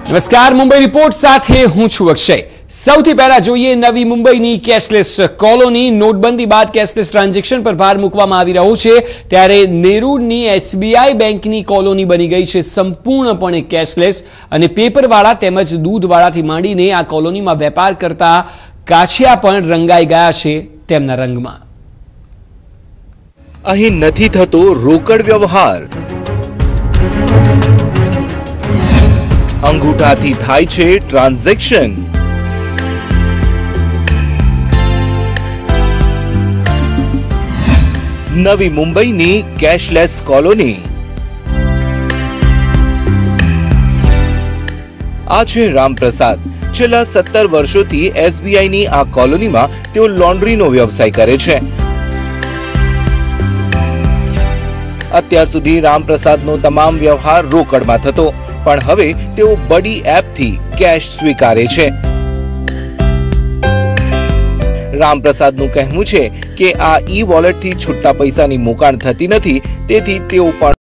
નમસ્કાર, મુંબઈ રિપોર્ટ સાથે હું છું અક્ષય। સૌથી પહેલા જોઈએ નવી મુંબઈની કેશલેસ કોલોની। નોટબંધી બાદ કેશલેસ ટ્રાન્ઝેક્શન પર ભાર મૂકવામાં આવી રહ્યો છે, ત્યારે નેરુરની એસબીઆઈ બેંકની કોલોની બની ગઈ છે સંપૂર્ણપણે કેશલેસ અને પેપરવાળા તેમજ દૂધવાળાથી માંડીને આ કોલોનીમાં વેપાર કરતા કાછિયા પણ રંગાઈ ગયા છે તેમના રંગમાં। અહીં નથી થતો રોકડ વ્યવહાર, અંગૂઠાથી થાય છે ટ્રાન્ઝેક્શન। નવી મુંબઈની કેશલેસ કોલોની આ છે રામપ્રસાદ। છેલ્લા 17 વર્ષોથી એસબીઆઈની આ કોલોનીમાં તેઓ લોન્ડ્રીનો વ્યવસાય કરે છે। અત્યાર સુધી રામપ્રસાદનો તમામ વ્યવહાર રોકડમાં થતો, પણ હવે તેઓ બડી એપથી કેશ સ્વીકારે છે। રામપ્રસાદનું કહેવું છે કે આ ઈ વોલેટથી છૂટા પૈસાની મોકાણ થતી નથી, તેથી તેઓ પણ